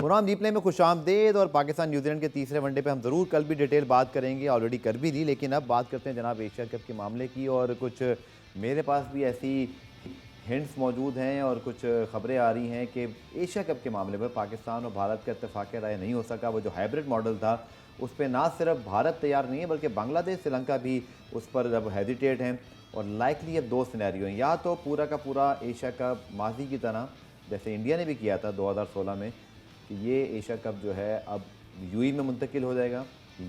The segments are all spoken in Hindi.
बुरहान रिप्ले में खुशामदीद। और पाकिस्तान न्यूजीलैंड के तीसरे वनडे पे हम ज़रूर कल भी डिटेल बात करेंगे, ऑलरेडी कर भी दी, लेकिन अब बात करते हैं जनाब एशिया कप के मामले की। और कुछ मेरे पास भी ऐसी हिंट्स मौजूद हैं और कुछ ख़बरें आ रही हैं कि एशिया कप के मामले में पाकिस्तान और भारत का इत्तेफाक राय नहीं हो सका। वो जो हाइब्रिड मॉडल था उस पर ना सिर्फ भारत तैयार नहीं है बल्कि बांग्लादेश, श्रीलंका भी उस पर अब हेजिटेट हैं। और लाइकली अब दो सिनेरियो हैं, या तो पूरा का पूरा एशिया कप माजी की तरह जैसे इंडिया ने भी किया था 2016 में कि ये एशिया कप जो है अब यूएई में मुंतकिल हो जाएगा,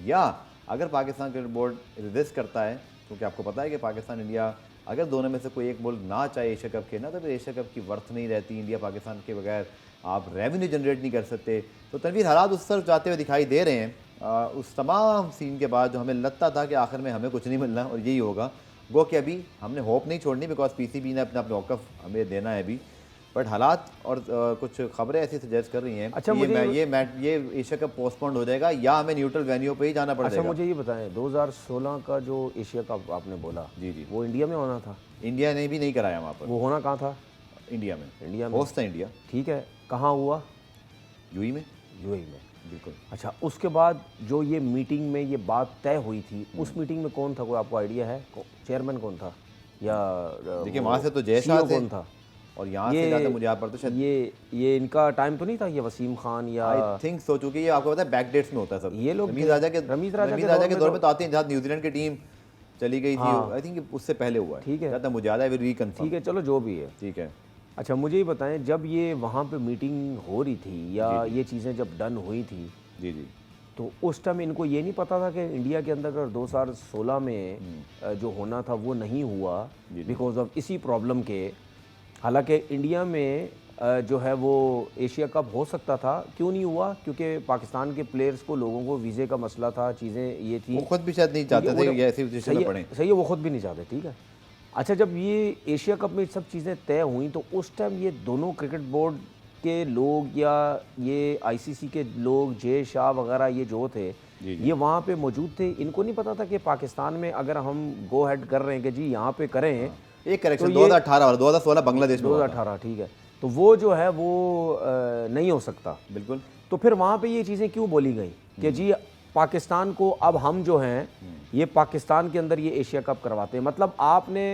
या अगर पाकिस्तान क्रिकेट बोर्ड रिजिस्ट करता है, क्योंकि आपको पता है कि पाकिस्तान इंडिया अगर दोनों में से कोई एक मुल्क ना चाहे एशिया कप खेलना तो फिर एशिया कप की वर्थ नहीं रहती। इंडिया पाकिस्तान के बगैर आप रेवेन्यू जनरेट नहीं कर सकते। तो तनवीर हालात उस तरफ जाते हुए दिखाई दे रहे हैं। उस तमाम सीन के बाद जो हमें लगता था कि आखिर में हमें कुछ नहीं मिलना और यही होगा, गो कि अभी हमने होप नहीं छोड़नी, बिकॉज पीसीबी ने अपना मौक़िफ़ हमें देना है अभी। बट हालात और कुछ खबरें ऐसी सजेस्ट कर रही हैं अच्छा, ये एशिया कप पोस्टपोन्ड हो जाएगा या हमें न्यूट्रल वेन्यू पे ही जाना पड़ेगा। अच्छा, मुझे ये बताएं 2016 का जो एशिया कप आपने बोला, जी वो इंडिया में होना था? इंडिया ने भी नहीं कराया वहाँ पर। वो होना कहाँ था? इंडिया में होस्ट था इंडिया। ठीक है, कहाँ हुआ? यूएई में। बिल्कुल। अच्छा, उसके बाद जो ये मीटिंग में ये बात तय हुई थी, उस मीटिंग में कौन था, कोई आपको आइडिया है? चेयरमैन कौन था या देखिए वहाँ से तो जयशाह कौन था? और यहाँ से ज़्यादा मुझे आप पर तो शायद ये इनका टाइम तो नहीं था, ये वसीम खान या आई थिंक सो, चूँकि ये आपको पता है बैक डेट्स में होता है सब। ये लोग रमीज राजा के दौर में तो आते हैं जहाँ न्यूजीलैंड की टीम चली गई थी। आई थिंक उससे पहले हुआ है। ठीक है, ज़्यादा मुझे याद है, रिकन्फर्म। ठीक है, चलो जो भी है, ठीक है। अच्छा, मुझे ये बताएं जब ये वहाँ पे मीटिंग हो रही थी या ये चीज़ें जब डन हुई थी, जी, तो उस टाइम इनको ये नहीं पता था कि इंडिया के अंदर अगर 2016 में जो होना था वो नहीं हुआ बिकॉज ऑफ इसी प्रॉब्लम के। हालांकि इंडिया में जो है वो एशिया कप हो सकता था, क्यों नहीं हुआ? क्योंकि पाकिस्तान के प्लेयर्स को, लोगों को वीज़े का मसला था, चीज़ें ये थी, वो खुद भी शायद नहीं चाहते थे कि ऐसी पोजीशन में पड़े। सही है, वो खुद भी नहीं चाहते। ठीक है, अच्छा, जब ये एशिया कप में सब चीज़ें तय हुई तो उस टाइम ये दोनों क्रिकेट बोर्ड के लोग या ये आईसीसी के लोग, जे शाह वगैरह ये जो थे, ये वहाँ पे मौजूद थे। इनको नहीं पता था कि पाकिस्तान में अगर हम गो हेड कर रहे हैं कि जी यहाँ पे करें, एक करेक्शन 2018 और 2016 बांग्लादेश में 2018, ठीक है, तो वो जो है वो नहीं हो सकता। बिल्कुल। तो फिर वहाँ पे ये चीज़ें क्यों बोली गई कि जी पाकिस्तान को अब हम जो हैं ये पाकिस्तान के अंदर ये एशिया कप करवाते हैं? मतलब आपने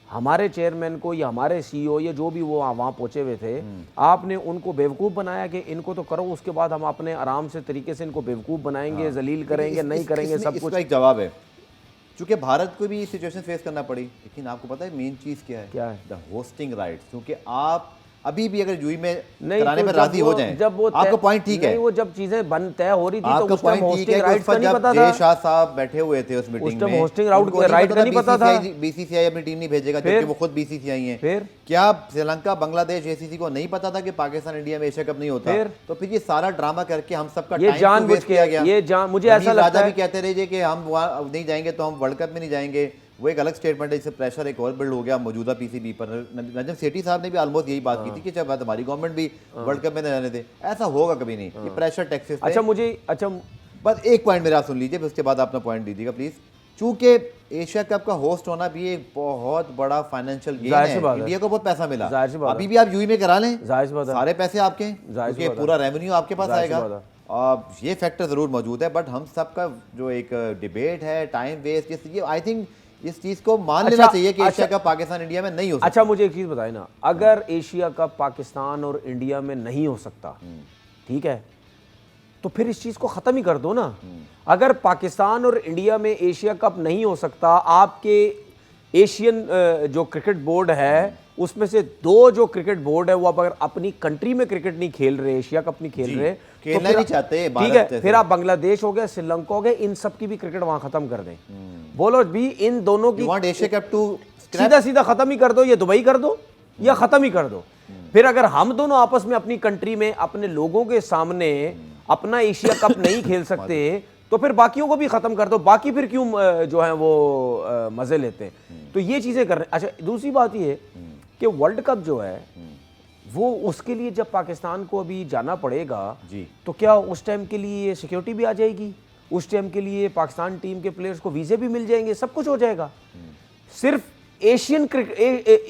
हमारे चेयरमैन को या हमारे सीईओ या जो भी वो वहाँ पहुँचे हुए थे, आपने उनको बेवकूफ़ बनाया कि इनको तो करो, उसके बाद हम अपने आराम से तरीके से इनको बेवकूफ़ बनाएंगे, जलील करेंगे, नहीं करेंगे, सब कुछ। एक जवाब है, चूँकि भारत को भी सिचुएशन फेस करना पड़ी, लेकिन आपको पता है मेन चीज़ क्या है? The hosting rights. क्योंकि आप अभी भी अगर यूएई में कराने में राजी हो जाएं, जब वो आपका पॉइंट ठीक है, वो जब चीजें बन तय हो रही थी तो आपका पॉइंट ठीक है कि उस पर जब जय शाह साहब बैठे हुए थे उस मीटिंग में, होस्टिंग राइट का नहीं पता था, बीसीसीआई अपनी टीम नहीं भेजेगा, क्योंकि वो खुद बीसीसीआई है। फिर क्या श्रीलंका, बांग्लादेश, एसीसी को नहीं पता था कि पाकिस्तान इंडिया में एशिया कप नहीं होता? तो फिर ये सारा ड्रामा करके हम सबका ये जानबूझ किया गया। मुझे ऐसा लगता है भी कहते रहे कि हम वहाँ नहीं जाएंगे तो हम वर्ल्ड कप में नहीं जाएंगे, वो एक अलग स्टेटमेंट है, जिससे प्रेशर एक और बिल्ड हो गया मौजूदा पीसीबी पर। नजम सेठी साहब ने भी ऑलमोस्ट यही बात की थी कि जब हमारी गवर्नमेंट भी वर्ल्ड कप में न जाने दे, ऐसा होगा कभी नहीं, ये प्रेशर टैक्सेस। अच्छा, बस एक पॉइंट मेरा सुन लीजिए, फिर उसके बाद अपना पॉइंट दीजिएगा प्लीज। चूंकि एशिया कप का होस्ट होना भी एक बहुत बड़ा फाइनेंशियल गेन है, इंडिया को बहुत पैसा मिला, अभी भी आप यूएई में करा लें, सारे पैसे आपके, क्योंकि पूरा रेवेन्यू आपके पास आएगा। ये फैक्टर जरूर मौजूद है, बट हम सबका जो एक डिबेट है, टाइम वेस्ट, ये आई थिंक इस चीज को मान लेना चाहिए कि एशिया कप पाकिस्तान इंडिया में नहीं हो सकता। अच्छा, मुझे एक चीज बताए ना, अगर एशिया कप पाकिस्तान और इंडिया में नहीं हो सकता, ठीक है, तो फिर इस चीज को खत्म ही कर दो ना। अगर पाकिस्तान और इंडिया में एशिया कप नहीं हो सकता, आपके एशियन जो क्रिकेट बोर्ड है उसमें से दो जो क्रिकेट बोर्ड है वो अगर अपनी कंट्री में क्रिकेट नहीं खेल रहे, एशिया कप नहीं खेल रहे, खेलना नहीं चाहते, ठीक है, फिर आप बांग्लादेश हो गए, श्रीलंका हो गए, इन सब की भी क्रिकेट वहां खत्म कर दें। बोलो भी इन दोनों की एशिया कप टू सीधा खत्म ही कर दो, ये दुबई कर दो या खत्म ही कर दो। फिर अगर हम दोनों आपस में अपनी कंट्री में अपने लोगों के सामने अपना एशिया कप नहीं खेल सकते तो फिर बाकियों को भी खत्म कर दो, बाकी फिर क्यों जो है वो मजे लेते हैं। तो ये चीजें कर रहे हैं। अच्छा, दूसरी बात ये कि वर्ल्ड कप जो है वो उसके लिए जब पाकिस्तान को अभी जाना पड़ेगा जी, तो क्या उस टाइम के लिए सिक्योरिटी भी आ जाएगी, उस टाइम के लिए पाकिस्तान टीम के प्लेयर्स को वीजे भी मिल जाएंगे, सब कुछ हो जाएगा। सिर्फ एशियन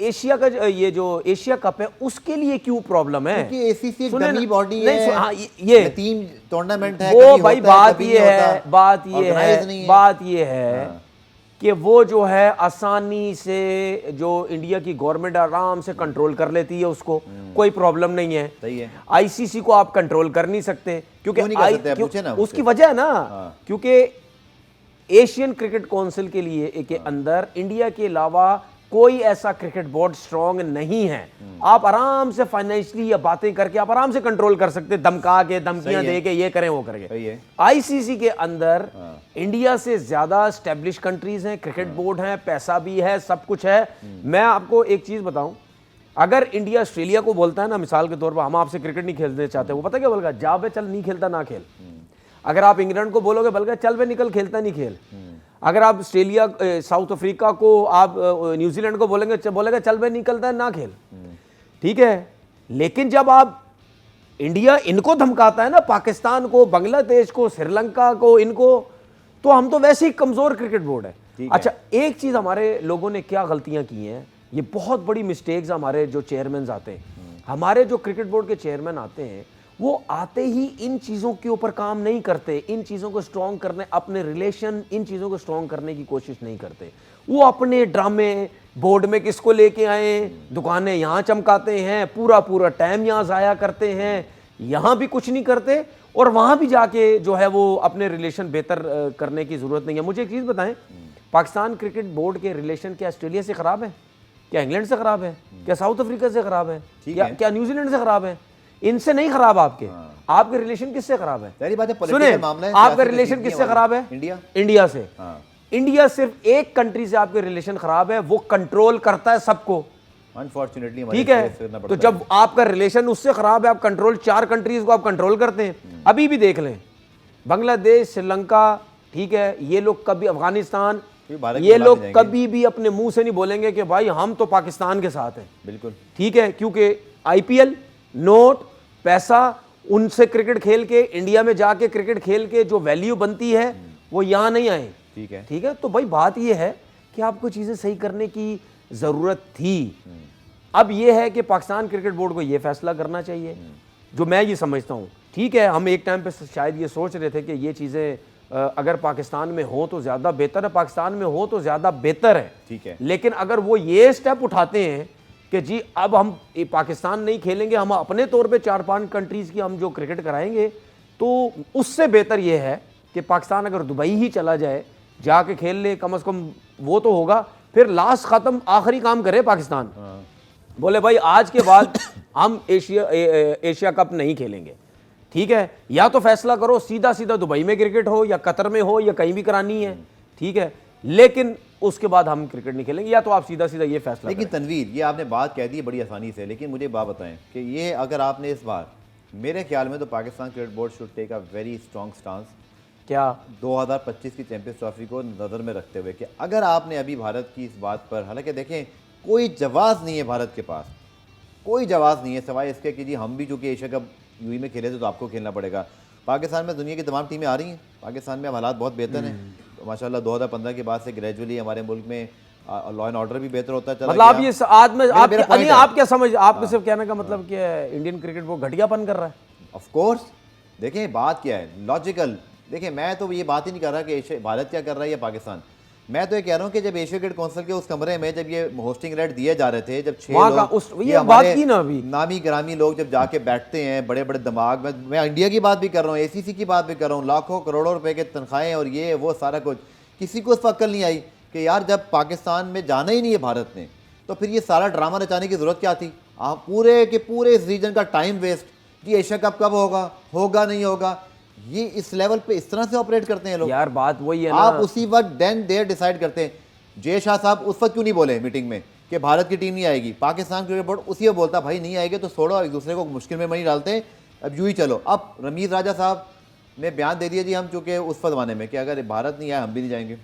एशिया का ये जो एशिया कप है उसके लिए क्यों प्रॉब्लम है? क्योंकि एसीसी एक सुने डमी ना- बॉडी नहीं, है, हाँ, ये टीम टूर्नामेंट है, वो कभी भाई होता है, बात कभी ये नहीं है, होता, बात ये organize नहीं है, है। बात ये है कि वो जो है आसानी से जो इंडिया की गवर्नमेंट आराम से कंट्रोल कर लेती है उसको, कोई प्रॉब्लम नहीं है। सही है। आईसीसी को आप कंट्रोल कर नहीं सकते क्योंकि क्यों नहीं कर सकते? पूछे ना उसकी मुझसे। वजह है ना, हाँ। क्योंकि एशियन क्रिकेट काउंसिल के लिए के अंदर इंडिया के अलावा कोई ऐसा क्रिकेट बोर्ड स्ट्रांग नहीं है। आप आराम से फाइनेंशियली या बातें करके आप आराम से कंट्रोल कर सकते, धमका के, धमकियां सही है। दे के, ये करें वो करेंगे। सही है। आईसीसी के अंदर इंडिया से ज्यादा स्टैब्लिश कंट्रीज हैं, क्रिकेट बोर्ड हैं, पैसा भी है, सब कुछ है। मैं आपको एक चीज बताऊं, अगर इंडिया ऑस्ट्रेलिया को बोलता है ना, मिसाल के तौर पर हम आपसे क्रिकेट नहीं खेलने चाहते, वो पता क्या बोलेगा? जा बे चल, नहीं खेलता ना खेल। अगर आप इंग्लैंड को बोलोगे, बल्कि चल बे निकल, खेलता नहीं खेल। अगर आप ऑस्ट्रेलिया, साउथ अफ्रीका को, आप न्यूजीलैंड को बोलेंगे, बोलेगा चल बे निकलता है ना खेल। ठीक है, लेकिन जब आप इंडिया इनको धमकाता है ना, पाकिस्तान को, बांग्लादेश को, श्रीलंका को, इनको, तो हम तो वैसे ही कमजोर क्रिकेट बोर्ड है। अच्छा, एक चीज हमारे लोगों ने क्या गलतियां की हैं, ये बहुत बड़ी मिस्टेक्स हमारे जो चेयरमैन आते हैं, हमारे जो क्रिकेट बोर्ड के चेयरमैन आते हैं, वो आते ही इन चीज़ों के ऊपर काम नहीं करते, इन चीज़ों को स्ट्रॉन्ग करने, अपने रिलेशन, इन चीज़ों को स्ट्रॉन्ग करने की कोशिश नहीं करते। वो अपने ड्रामे, बोर्ड में किसको लेके आए, दुकानें यहाँ चमकाते हैं, पूरा पूरा टाइम यहाँ ज़ाया करते हैं, यहाँ भी कुछ नहीं करते, और वहाँ भी जाके जो है वो अपने रिलेशन बेहतर करने की ज़रूरत नहीं है। मुझे एक चीज़ बताएं, पाकिस्तान क्रिकेट बोर्ड के रिलेशन क्या ऑस्ट्रेलिया से ख़राब है? क्या इंग्लैंड से ख़राब है? क्या साउथ अफ्रीका से ख़राब है? क्या न्यूजीलैंड से ख़राब है? इनसे नहीं खराब आपके। आपके रिलेशन किससे खराब है? सारी बातें सुने, पॉलिटिकल मामला है, आपका सियासी रिलेशन चीज़ किससे नहीं है खराब है? इंडिया। इंडिया से। इंडिया सिर्फ एक कंट्री से आपके रिलेशन खराब है, वो कंट्रोल करता है सबको, अनफॉर्चुनेटली। ठीक है, तो जब आपका रिलेशन उससे खराब है, आप कंट्रोल, 4 कंट्रीज को आप कंट्रोल करते हैं। अभी भी देख लें, बांग्लादेश, श्रीलंका, ठीक है, ये लोग कभी, अफगानिस्तान, ये लोग कभी भी अपने मुंह से नहीं बोलेंगे कि भाई हम तो पाकिस्तान के साथ हैं। बिल्कुल ठीक है, क्योंकि आईपीएल, नोट, पैसा, उनसे क्रिकेट खेल के, इंडिया में जाके क्रिकेट खेल के जो वैल्यू बनती है वो यहां नहीं आए। ठीक है, ठीक है, तो भाई बात ये है कि आपको चीजें सही करने की जरूरत थी। अब ये है कि पाकिस्तान क्रिकेट बोर्ड को ये फैसला करना चाहिए, जो मैं ये समझता हूं। ठीक है, हम एक टाइम पे शायद ये सोच रहे थे कि ये चीजें अगर पाकिस्तान में हो तो ज्यादा बेहतर है, पाकिस्तान में हो तो ज्यादा बेहतर है। ठीक है, लेकिन अगर वो ये स्टेप उठाते हैं कि जी अब हम पाकिस्तान नहीं खेलेंगे, हम अपने तौर पे 4-5 कंट्रीज की हम जो क्रिकेट कराएंगे, तो उससे बेहतर ये है कि पाकिस्तान अगर दुबई ही चला जाए, जाके खेल ले, कम से कम वो तो होगा। फिर लास्ट खत्म, आखिरी काम करे पाकिस्तान, बोले भाई आज के बाद हम एशिया कप नहीं खेलेंगे। ठीक है, या तो फैसला करो सीधा सीधा दुबई में क्रिकेट हो, या कतर में हो, या कहीं भी करानी है, ठीक है, लेकिन उसके बाद हम क्रिकेट नहीं खेलेंगे, या तो आप सीधा सीधा ये फैसला लेकिन करें। तनवीर, ये आपने बात कह दी बड़ी आसानी से, लेकिन मुझे बात बताएं कि ये अगर आपने इस बार, मेरे ख्याल में तो Pakistan cricket board should take a very strong stance, क्या 2025 की चैंपियंस ट्रॉफी को नज़र में रखते हुए, कि अगर आपने अभी भारत की इस बात पर, हालांकि देखें कोई जवाब नहीं है भारत के पास, कोई जवाब नहीं है सिवाय इसके कि जी हम भी चूँकि एशिया कप यूएई में खेले थे तो आपको खेलना पड़ेगा। पाकिस्तान में दुनिया की तमाम टीमें आ रही हैं, पाकिस्तान में अब हालात बहुत बेहतर हैं, तो माशाल्लाह 2015 के बाद से ग्रेजुअली हमारे मुल्क में लॉ एंड ऑर्डर भी बेहतर होता चला मतलब आप ये आज में आप मेरा नहीं, point है। आप क्या समझ, आपके सिर्फ कहने का मतलब कि इंडियन क्रिकेट वो घटियापन कर रहा है? ऑफ कोर्स, देखें बात क्या है, लॉजिकल। देखें मैं तो ये बात ही नहीं कर रहा कि भारत क्या कर रहा है या पाकिस्तान, मैं तो ये कह रहा हूँ कि जब एशिया क्रिकेट काउंसिल के उस कमरे में जब ये होस्टिंग राइट दिए जा रहे थे, जब 6 लोग, ये बात की ना अभी, नामी ग्रामी लोग जब जाके बैठते हैं, बड़े बड़े दिमाग में, मैं इंडिया की बात भी कर रहा हूँ, एसीसी की बात भी कर रहा हूँ, लाखों करोड़ों रुपए के तनख्वाहें और ये वो सारा कुछ, किसी को उस वक्त अक्ल नहीं आई कि यार जब पाकिस्तान में जाना ही नहीं है भारत ने, तो फिर ये सारा ड्रामा रचाने की जरूरत क्या थी? आप पूरे के पूरे इस रीजन का टाइम वेस्ट, जी एशिया कप कब होगा, होगा नहीं होगा, ये इस लेवल पे इस तरह से ऑपरेट करते हैं लोग। यार बात वही है ना, आप उसी वक्त देन देयर डिसाइड करते हैं। जय शाह साहब उस वक्त क्यों नहीं बोले मीटिंग में कि भारत की टीम नहीं आएगी? पाकिस्तान क्रिकेट बोर्ड उसी वक्त बोलता भाई नहीं आएगी तो छोड़ो, एक दूसरे को मुश्किल में नहीं डालते, अब यूं ही चलो। अब रमीज राजा साहब ने बयान दे दिया जी हम चूँकि उस ज़माने में कि अगर भारत नहीं आया हम भी नहीं जाएंगे।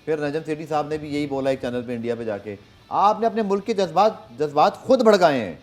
फिर नजम सेठी साहब ने भी यही बोला एक चैनल पे इंडिया पे जाके, आपने अपने मुल्क के जज्बात खुद भड़काए हैं,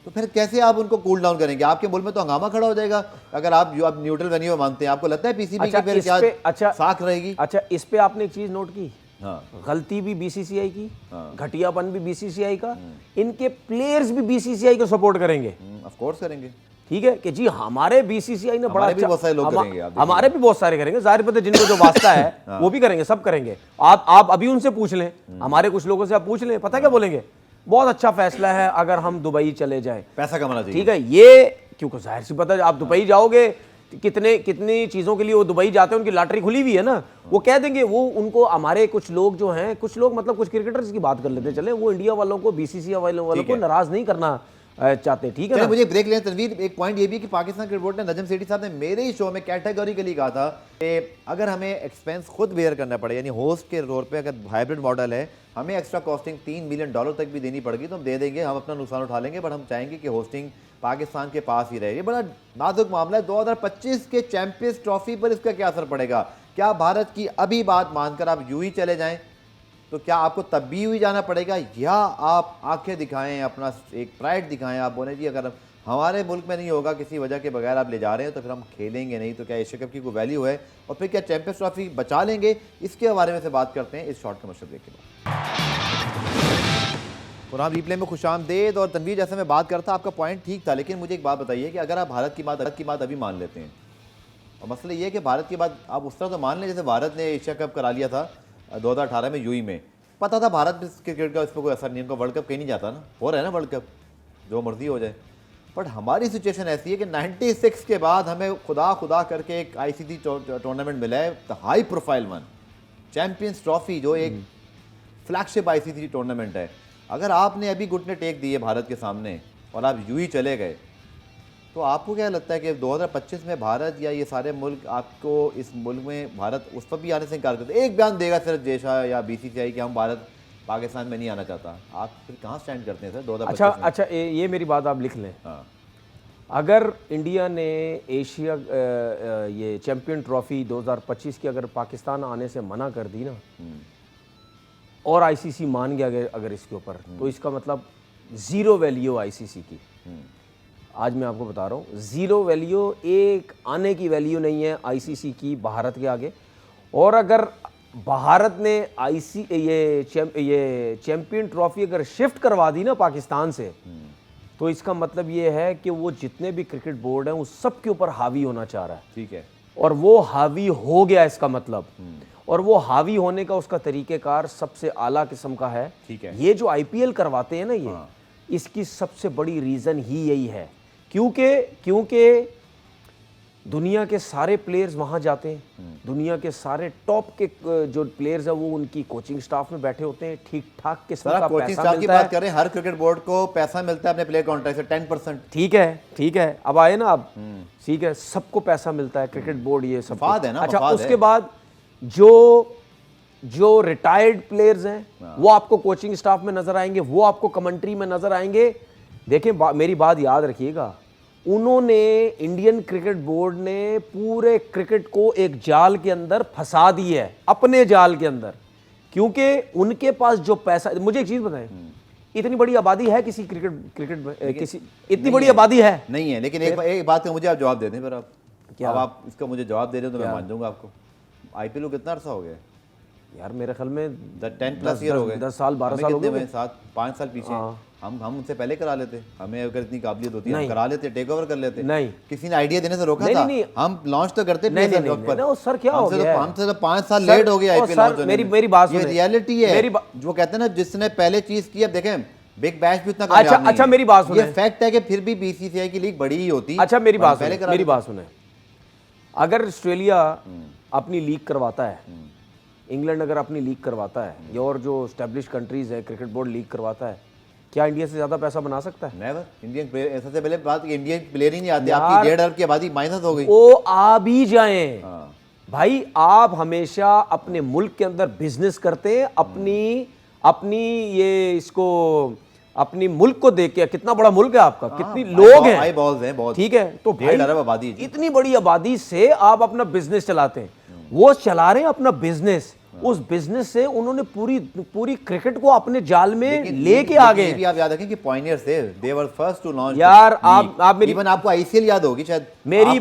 तो फिर कैसे आप उनको कूल डाउन करेंगे? आपके मुल्क में तो हंगामा खड़ा हो जाएगा अगर आप जो आप न्यूट्रल वेन्यू मानते हैं। आपको लगता है पीसीबी की फिर क्या साख रहेगी? अच्छा, इस पे आपने एक चीज नोट की, हाँ। गलती भी बीसीसीआई की, हाँ। घटियापन भी बीसीसीआई का, इनके प्लेयर्स भी बीसीसीआई को सपोर्ट करेंगे। ऑफ कोर्स करेंगे। ठीक है कि जी हमारे बीसीसीआई ने बड़ा हमारे भी अच्छा, बहुत सारे लोग करेंगे, आप देखिए। हमारे भी बहुत सारे करेंगे, जाहिर बात है जिनको जो वास्ता है वो भी करेंगे, सब करेंगे। आप अभी उनसे पूछ लें, हमारे कुछ लोगों से आप पूछ लें, पता क्या बोलेंगे, बहुत अच्छा फैसला है अगर हम दुबई चले जाएं, पैसा कमाना चाहिए। ठीक है। ये क्योंकि जाहिर सी पता है, आप दुबई जाओगे, कितनी चीजों के लिए वो दुबई जाते हैं, उनकी लॉटरी खुली हुई है ना, वो कह देंगे, वो उनको हमारे कुछ लोग जो हैं, कुछ लोग मतलब कुछ क्रिकेटर्स की बात कर लेते हैं, चले वो इंडिया वालों को, बीसीसीआई वालों को नाराज नहीं करना चाहते, ठीक है ना। मुझे ब्रेक लें तनवीर, एक पॉइंट ये भी कि पाकिस्तान क्रिकेट बोर्ड ने, नजम सेठी साहब ने मेरे ही शो में कैटेगोरिकली कहा था कि अगर हमें एक्सपेंस खुद बेयर करना पड़े, यानी होस्ट के तौर पे अगर हाइब्रिड मॉडल है, हमें एक्स्ट्रा कॉस्टिंग $3 मिलियन तक भी देनी पड़ेगी तो हम दे देंगे, हम अपना नुकसान उठा लेंगे, बट हम चाहेंगे कि होस्टिंग पाकिस्तान के पास ही रहे। ये बड़ा नाजुक मामला है। 2025 के चैंपियंस ट्रॉफी पर इसका क्या असर पड़ेगा? क्या भारत की अभी बात मानकर आप यूं ही चले जाएं तो क्या आपको तब भी यूं ही जाना पड़ेगा, या आप आंखें दिखाएं, अपना एक प्राइड दिखाएं, आप बोले जी अगर हमारे मुल्क में नहीं होगा, किसी वजह के बगैर आप ले जा रहे हैं तो फिर हम खेलेंगे नहीं, तो क्या एशिया कप की कोई वैल्यू है, और फिर क्या चैंपियंस ट्रॉफी बचा लेंगे? इसके बारे में से बात करते हैं इस शॉर्ट कमर्शियल ब्रेक के बाद। पुराना रिप्ले में खुशामदीद। और तनवीर, जैसे मैं बात करता, आपका पॉइंट ठीक था, लेकिन मुझे एक बात बताइए कि अगर आप भारत की बात अभी मान लेते हैं, और मसला ये है कि भारत की बात आप उस तरह तो मान लें जैसे भारत ने एशिया कप करा लिया था 2018 में यूई में, पता था भारत में क्रिकेट का इस पर कोई असर नहीं, उनका वर्ल्ड कप कहीं नहीं जाता ना, हो रहा है ना वर्ल्ड कप, जो मर्जी हो जाए। बट हमारी सिचुएशन ऐसी है कि 96 के बाद हमें खुदा करके एक आईसीसी टूर्नामेंट मिला है, high profile one, champions trophy, जो एक फ्लैगशिप आईसीसी टूर्नामेंट है। अगर आपने अभी घुटने टेक दिए भारत के सामने और आप यूं ही चले गए, तो आपको क्या लगता है कि 2025 में भारत या ये सारे मुल्क आपको इस मुल्क में भारत उस पर भी आने से इनकार करते? एक बयान देगा सिर्फ जेशा या बीसीसीआई कि हम भारत पाकिस्तान में नहीं आना चाहता, आप फिर कहाँ स्टैंड करते हैं सर 2025 में? अच्छा, ये मेरी बात आप लिख लें। हाँ। अगर इंडिया ने एशिया ये चैंपियन ट्रॉफी 2025 की अगर पाकिस्तान आने से मना कर दी ना, और आईसीसी मान गया अगर इसके ऊपर, तो इसका मतलब ज़ीरो वैल्यू आईसीसी की। आज मैं आपको बता रहा हूँ, ज़ीरो वैल्यू, एक आने की वैल्यू नहीं है आईसीसी की भारत के आगे। और अगर भारत ने ये चैंपियन ट्रॉफी अगर शिफ्ट करवा दी ना पाकिस्तान से, तो इसका मतलब ये है कि वो जितने भी क्रिकेट बोर्ड हैं उस सब के ऊपर हावी होना चाह रहा है। ठीक है। और वो हावी हो गया इसका मतलब, और वो हावी होने का उसका तरीक़ेकार सबसे आला किस्म का है। ठीक है। ये जो आईपीएल करवाते हैं ना, ये इसकी सबसे बड़ी रीज़न ही यही है, क्योंकि दुनिया के सारे प्लेयर्स वहाँ जाते हैं, दुनिया के सारे टॉप के जो प्लेयर्स हैं वो उनकी कोचिंग स्टाफ में बैठे होते हैं, ठीक ठाक किस्म का कोचिंग पैसा स्टाफ की मिलता बात है। करें, हर क्रिकेट बोर्ड को पैसा मिलता है अपने प्लेयर कॉन्ट्रैक्ट से 10%। ठीक है, अब आए ना आप, ठीक है, सबको पैसा मिलता है, क्रिकेट बोर्ड ये सब मफाद है ना। अच्छा, मफाद उसके है। बाद जो रिटायर्ड प्लेयर्स हैं वो आपको कोचिंग स्टाफ में नजर आएंगे, वो आपको कमेंट्री में नजर आएंगे। देखें, मेरी बात याद रखिएगा, उन्होंने, इंडियन क्रिकेट बोर्ड ने पूरे क्रिकेट को एक जाल के अंदर फंसा दी है, अपने जाल के अंदर, क्योंकि उनके पास जो पैसा, मुझे एक चीज बताएं, इतनी बड़ी आबादी है किसी क्रिकेट में, किसी इतनी बड़ी आबादी है नहीं है, लेकिन एक बात का मुझे आप जवाब दे दें फिर। आप क्या? अब आप इसका मुझे जवाब दे रहे हो तो मैं मान जाऊंगा आपको। आईपीएल को कितना अर्सा हो गया यार? मेरे ख्याल में 10+ ईयर हो गए, 10 साल 12 साल हो गए, 5 साल पीछे। हम उनसे पहले करा लेते, हमें अगर इतनी काबिलियत होती है हम करा लेते, टेक ओवर कर लेते। नहीं, किसी ने आइडिया देने से रोका था? नहीं, हम लॉन्च तो करते नहीं, सर क्या हो गया? हमसे तो 5 साल लेट हो गए आईपीएल लॉन्च होने में। मेरी बात सुनिए, ये रियलिटी है, जो कहते हैं ना, जिसने पहले चीज की। अब देखें, बिग बैश भी उतना कामयाब नहीं है। अच्छा, मेरी बात सुनिए, ये फैक्ट है कि फिर भी बीसीसीआई की लीग बड़ी ही होती। अच्छा, मेरी बात सुने, अगर ऑस्ट्रेलिया अपनी लीग करवाता है, इंग्लैंड अगर अपनी लीग करवाता है, और जो एस्टेब्लिश कंट्रीज है क्रिकेट बोर्ड लीग करवाता है, क्या इंडिया से ज्यादा पैसा बना सकता है? नेवर। इंडियन प्लेयर, सबसे पहले बात, इंडियन प्लेयर ही नहीं आते, आपकी 1.5 अरब की आबादी माइनस हो गई। वो आ भी जाएं भाई, आप हमेशा अपने मुल्क के अंदर बिजनेस करते हैं, अपनी ये इसको अपनी मुल्क को देख के, कितना बड़ा मुल्क है आपका, कितनी लोग हैं, हाई बॉल्स हैं बहुत, ठीक है, तो 1.5 अरब आबादी, इतनी बड़ी आबादी से आप अपना बिजनेस चलाते हैं। वो चला रहे हैं अपना बिजनेस, उस बिजनेस से उन्होंने पूरी क्रिकेट को अपने जाल में लेके आ गए। भी आप याद रखें कि पॉइनियर्स थे, दे वर फर्स्ट टू लॉन्च। यार आप मेरी, इवन आपको आईसीएल याद होगी शायद, मेरी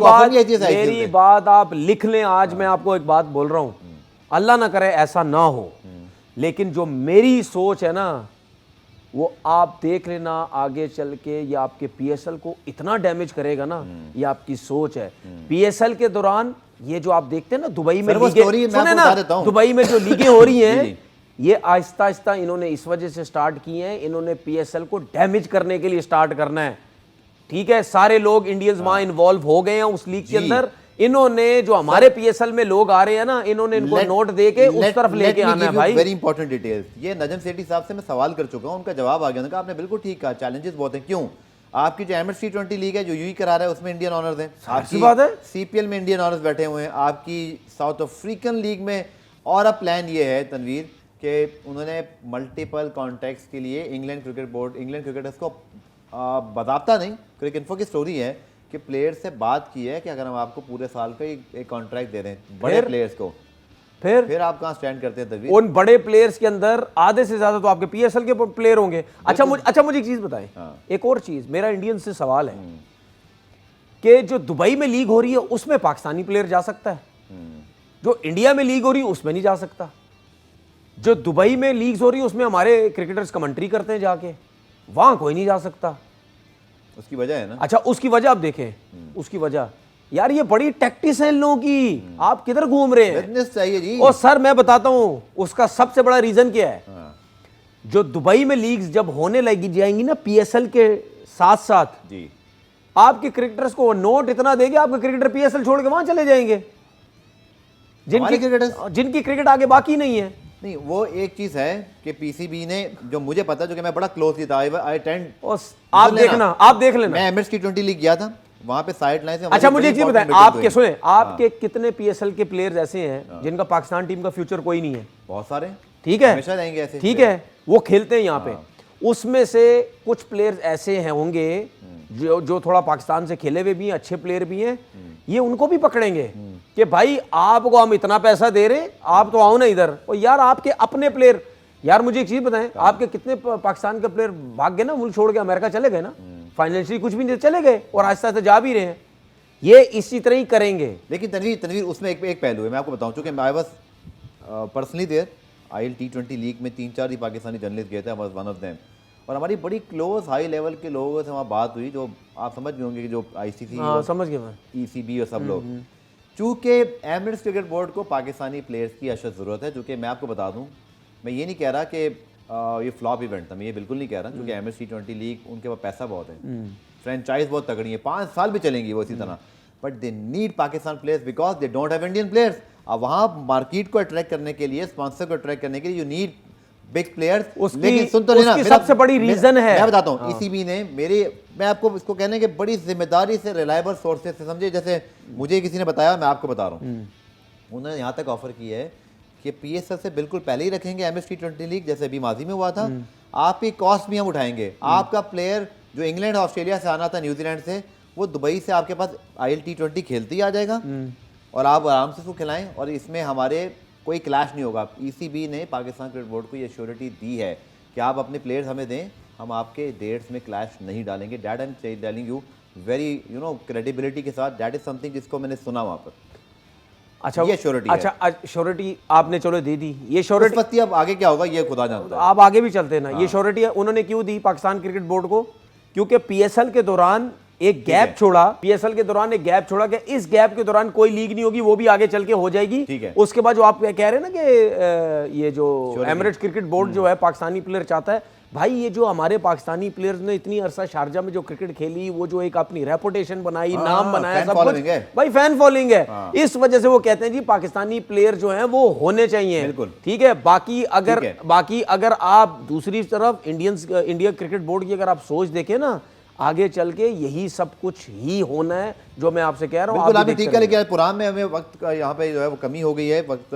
बात आप लिख लें। आज मैं आपको एक बात बोल रहा हूं, अल्लाह ना करे ऐसा ना हो, लेकिन जो मेरी सोच है ना, वो आप देख लेना आगे चल के ये आपके पीएसएल को इतना डैमेज करेगा ना, ये आपकी सोच है। पीएसएल के दौरान ये जो आप देखते हैं ना दुबई में लीगें, सुने ना, दुबई में जो लीगें हो रही हैं, ये आहिस्ता आहिस्ता इन्होंने इस वजह से स्टार्ट की हैं, इन्होंने पीएसएल को डैमेज करने के लिए स्टार्ट करना है। ठीक है, सारे लोग इंडियंस वहां इन्वॉल्व हो गए हैं उस लीग के अंदर। इन्होंने जो हमारे पीएसएल में लोग आ रहे हैं ना, इन्होंने इनको नोट दे के उस तरफ लेके आना है भाई। वेरी इंपॉर्टेंट डिटेल्स, ये नजम सेठी साहब से मैं सवाल कर चुका हूं, उनका जवाब आ गया। उन्होंने कहा आपने बिल्कुल ठीक कहा, चैलेंजेस बहुत हैं। क्यों? आपकी जो एमिरेट्स T20 लीग है जो यूई करा रहा है उसमें इंडियन ऑनर्स हैं, आपकी बात है, सीपीएल में इंडियन ऑनर्स बैठे हुए हैं, आपकी साउथ अफ्रीकन लीग में। और अब प्लान ये है तनवीर कि उन्होंने मल्टीपल कॉन्टेक्ट्स के लिए England cricket board, England cricketers को बताता नहीं, क्रिकेट इन्फो की स्टोरी है कि प्लेयर्स से बात की है कि अगर हम आपको पूरे साल का एक कॉन्ट्रैक्ट दे रहे हैं बड़े प्लेयर्स को, फिर आप कहाँ स्टैंड करते हैं तनवीर? उन बड़े प्लेयर्स के अंदर आधे से ज्यादा तो आपके पीएसएल के प्लेयर होंगे। अच्छा मुझे एक चीज बताएं, एक और चीज, मेरा इंडियन से सवाल है कि जो दुबई में लीग हो रही है उसमें पाकिस्तानी प्लेयर जा सकता है, जो इंडिया में लीग हो रही है उसमें नहीं जा सकता। जो दुबई में लीग्स हो रही है उसमें हमारे क्रिकेटर्स कमेंट्री करते हैं जाके, वहां कोई नहीं जा सकता। उसकी वजह है ना? अच्छा उसकी वजह आप देखें, उसकी वजह यार ये बड़ी टैक्टिस है इन लोगों की, आप किधर घूम रहे हैं? बिजनेस चाहिए जी। और सर मैं बताता हूं उसका सबसे बड़ा रीजन क्या है। जो दुबई में लीग्स जब होने लगी जाएंगी ना पीएसएल के साथ साथ जी, आपके क्रिकेटर्स को नोट इतना देंगे, आपके क्रिकेटर पीएसएल छोड़ के वहां चले जाएंगे, जिनकी क्रिकेट आगे बाकी नहीं है। नहीं, वो एक चीज है कि पीसीबी ने, जो मुझे पता है, जो कि मैं बड़ा क्लोजली था, आई टेंड, आप देख लेना मैं एमिरेट्स T20 लीग गया था, वहां पे साइड लाइन से। अच्छा मुझे एक चीज बताएं, आपके सुने, आपके कितने पीएसएल के प्लेयर्स ऐसे हैं जिनका पाकिस्तान टीम का फ्यूचर कोई नहीं है? बहुत सारे, ठीक है, हमेशा रहेंगे ऐसे, ठीक है, वो खेलते हैं यहाँ पे। उसमें से कुछ प्लेयर्स ऐसे हैं होंगे जो थोड़ा पाकिस्तान से खेले हुए भी हैं, अच्छे प्लेयर भी हैं, ये उनको भी पकड़ेंगे कि भाई आपको हम इतना पैसा दे रहे हैं, आप तो आओ ना इधर। और यार आपके अपने प्लेयर, यार मुझे एक चीज बताएं, आपके कितने पाकिस्तान के प्लेयर भाग गए ना, मुल्क छोड़ के अमेरिका चले गए ना, फाइनेंशियली कुछ भी नहीं चले गए, और आहिस्ता आहिस्ता जा भी रहे हैं। ये इसी तरह ही करेंगे। लेकिन तनवीर उसमें एक पहलू है, मैं आपको बताऊं, चूंकि I was personally there, IL T20 league में 3-4 ही पाकिस्तानी जर्नलिस्ट गए थे, I was one of them, और हमारी बड़ी क्लोज हाई लेवल के लोगों से वहाँ बात हुई, जो आप समझ गए होंगे कि जो ICC, समझ गए मैं, ECB और सब लोग। चूँकि एमिरेट्स क्रिकेट बोर्ड को पाकिस्तानी प्लेयर्स की अशद ज़रूरत है, चूँकि मैं आपको बता दूँ, मैं ये नहीं कह रहा कि ये फ्लॉप इवेंट था, मैं ये बिल्कुल नहीं कह रहा, क्योंकि एमिरेट्स T20 लीग, उनके पास पैसा बहुत है, फ्रेंचाइज बहुत तगड़ी है, 5 साल भी चलेंगी वो इसी तरह, but they need Pakistan players because they don't have Indian players. अब वहाँ मार्केट को अट्रैक्ट करने के लिए, स्पॉन्सर को अट्रैक्ट करने के लिए, यू नीड बिग प्लेयर्स। लेकिन सुन तो लेना, सबसे बड़ी रीजन है, मैं बताता हूँ, ECB ने मैं आपको इसको कहने के बड़ी जिम्मेदारी से, रिलायबल सोर्सेज से, समझे, जैसे मुझे किसी ने बताया, मैं आपको बता रहा हूँ, उन्होंने यहाँ तक ऑफर की है कि PSL से बिल्कुल पहले ही रखेंगे एमिरेट्स T20 लीग, जैसे अभी माजी में हुआ था, आपकी कॉस्ट भी हम उठाएंगे, आपका प्लेयर जो इंग्लैंड ऑस्ट्रेलिया से आना था, न्यूजीलैंड से, वो दुबई से आपके पास IL T20 खेलते ही आ जाएगा, और आप आराम से उसको खिलाएं, और इसमें हमारे कोई क्लैश नहीं होगा। ECB ने पाकिस्तान क्रिकेट बोर्ड को ये श्योरिटी दी है कि आप अपने प्लेयर्स हमें दें, हम आपके डेट्स में क्लैश नहीं डालेंगे। That I am telling you very credibility के साथ, दैट इज समथिंग जिसको मैंने सुना वहाँ पर। अच्छा ये श्योरिटी, अच्छा श्योरिटी आपने चलो दे दी, ये श्योरिटी अब आगे क्या होगा ये खुदा जानता है। आप आगे भी चलते हैं ना, ये श्योरिटी उन्होंने क्यों दी पाकिस्तान क्रिकेट बोर्ड को? क्योंकि PSL के दौरान एक गैप छोड़ा, PSL के दौरान एक गैप छोड़ा कि इस गैप के दौरान कोई लीग नहीं होगी, वो भी आगे चल के हो जाएगी। ठीक है। उसके बाद जो आप कह रहे हैं ना कि ये जो एमिरेट्स क्रिकेट बोर्ड जो है पाकिस्तानी प्लेयर चाहता है, भाई ये जो हमारे पाकिस्तानी प्लेयर्स ने इतनी अरसा शारजा में जो क्रिकेट खेली, वो जो एक अपनी रेपुटेशन बनाई, नाम बनाया, सब कुछ भाई फैन फॉलोइंग है, इस वजह से वो कहते हैं जी पाकिस्तानी प्लेयर जो हैं वो होने चाहिए। बिल्कुल ठीक है। बाकी अगर आप दूसरी तरफ इंडिया क्रिकेट बोर्ड की अगर आप सोच देखें ना, आगे चल के यही सब कुछ ही होना है जो मैं आपसे कह रहा हूँ। बिल्कुल, आप ठीक है, लेकिन पुरान में हमें वक्त यहाँ पे जो है वो कमी हो गई है, वक्त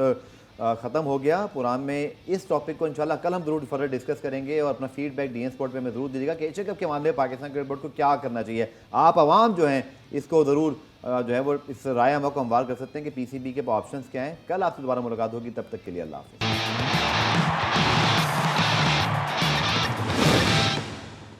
ख़त्म हो गया पुरान में। इस टॉपिक को इंशाल्लाह कल हम जरूर फर्दर डिस्कस करेंगे, और अपना फीडबैक DN स्पोर्ट पे हमें ज़रूर दीजिएगा कि एशिया कप के मामले में पाकिस्तान क्रिकेट बोर्ड को क्या करना चाहिए। आप आवाम जो हैं इसको ज़रूर जो है वो इस राय हम हमवार कर सकते हैं कि PCB के ऑप्शंस क्या हैं। कल आपसे दोबारा मुलाकात होगी, तब तक के लिए अल्लाह हाफ़िज़।